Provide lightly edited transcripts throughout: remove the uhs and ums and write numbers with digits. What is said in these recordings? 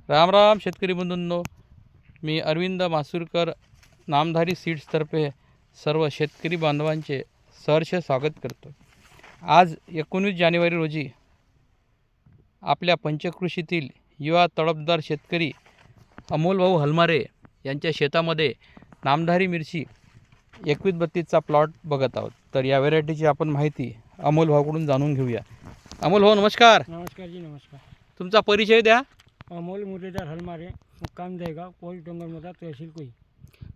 राम राम शेतकरी बंधूंनो, मी अरविंद मासुरकर नामधारी सीड्सतर्फे सर्व शेतकरी बांधवांचे सहर्ष स्वागत करतो। आज 19 जानेवारी रोजी आपल्या पंचकृषीतील युवा तडफदार शेतकरी अमोलभाऊ हलमारे यांच्या शेतामध्ये नामधारी मिरची 2132चा प्लॉट बघत आहोत। तर या व्हेरायटीची आपण माहिती अमोलभाऊकडून जाणून घेऊया। अमोलभाऊ नमस्कार। नमस्कार जी, नमस्कार। तुमचा परिचय द्या। अमोल मुरलीधर हलमारे, मुक्काम दहेगाव, पोस्ट डोंगरमोदा, तहसील कुई।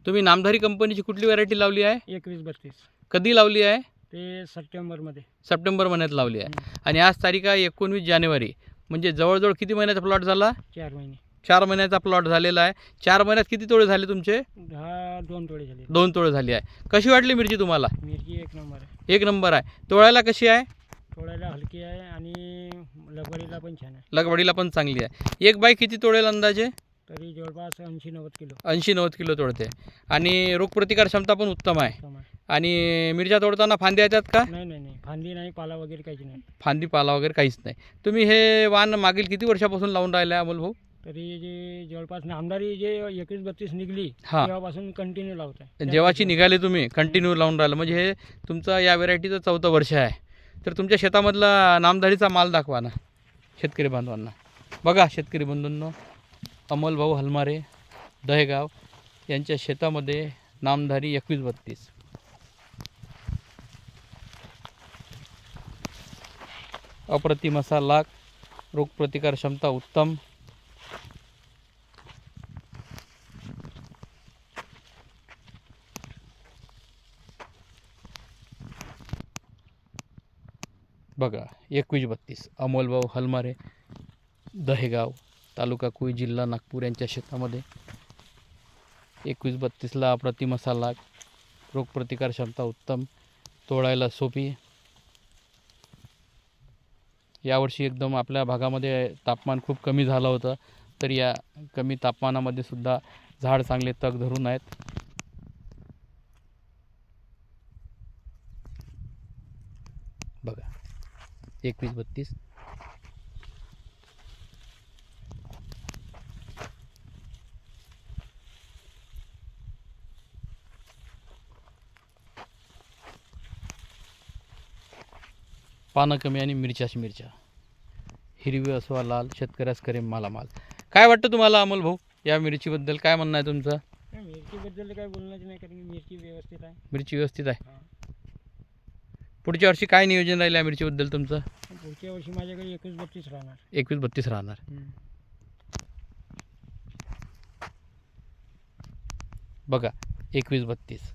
तुम्ही नामधारी कंपनीची कुठली व्हेरायटी लावली आहे? 2132। कधी लावली आहे? ते सप्टेंबरमध्ये। सप्टेंबर महिन्यात लावली आहे। आणि आज तारीख आहे 19 जानेवारी, म्हणजे जवळजवळ किती महिन्याचा प्लॉट झाला? 4 महिने। 4 महिन्याचा प्लॉट झालेला आहे। 4 महिन्यात किती तोडे झाले तुमचे? 2 तोडे झाले। 2 तोडे झाली आहे। कशी वाटली मिरची तुम्हाला? मिरची एक नंबर आहे। 1 नंबर आहे। तोडायला कशी आहे? तोडायला हलकी आहे आणि लगवडीला पण छान आहे। लगवडीला पण चांगली आहे। एक बाई किती तोडेल अंदाजे? तरी जवळपास 80-90 किलो। 80-90 किलो तोडते। आणि रोगप्रतिकार क्षमता पण उत्तम आहे। उत्तम आहे। आणि मिरच्या तोडताना फांद्या येतात का? नाही नाही नाही, फांदी नाही, पाला वगैरे काहीच नाही। फांदी पाला वगैरे काहीच नाही। तुम्ही हे वाण मागील किती वर्षापासून लावून राहिले अमोल भाऊ? तरी जे जवळपास नामदारी जे 2132 निघली तेव्हापासून कंटिन्यू लावत आहे। जेव्हाची निघाले तुम्ही कंटिन्यू लावून राहिलं, म्हणजे हे तुमचं या व्हेरायटीचं 4थं वर्ष आहे। तर तुमच्या शेतामधला नामधारीचा माल दाखवा ना शेतकरी बांधवांना। बघा शेतकरी बंधूंनो, अमोलभाऊ हलमारे दहेगाव यांच्या शेतामध्ये नामधारी 2132। अप्रतिम असा लाग, रोगप्रतिकार क्षमता उत्तम। बघा 2132 अमोलभाऊ हलमारे दहेगाव, तालुका कुई, जिल्हा नागपूर यांच्या शेतामध्ये 2132ला अप्रतिम असा लाग, रोगप्रतिकार क्षमता उत्तम, तोडायला सोपी। यावर्षी एकदम आपल्या भागामध्ये तापमान खूप कमी झालं होतं, तर या कमी तापमानामध्ये सुद्धा झाड चांगले तग धरून आहेत। बघा 2132। पानं कमी आणि मिरच्याच मिरच्या, हिरवी असवा लाल, शेतकऱ्यास करेम मालामाल। काय वाटतं तुम्हाला अमोल भाऊ, या मिरचीबद्दल काय म्हणणं आहे तुमचं? मिरचीबद्दल काय बोलण्याचं नाही, कारण मिरची व्यवस्थित आहे। मिरची व्यवस्थित आहे। पुढच्या वर्षी काय नियोजन राहील या मिरचीबद्दल तुमचं? पुढच्या वर्षी माझ्याकडे 2132 राहणार। 2132 राहणार। बघा 2132।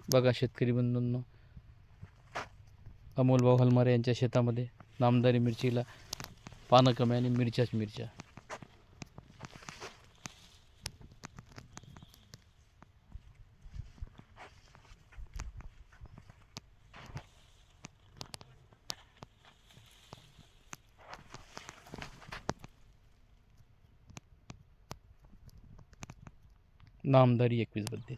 बघा शेतकरी बंधूंनो, अमोलभाऊ हलमारे यांच्या शेतामध्ये नामधारी मिरचीला पानं कमी आणि मिरच्याच मिरच्या। नामधारी 2132।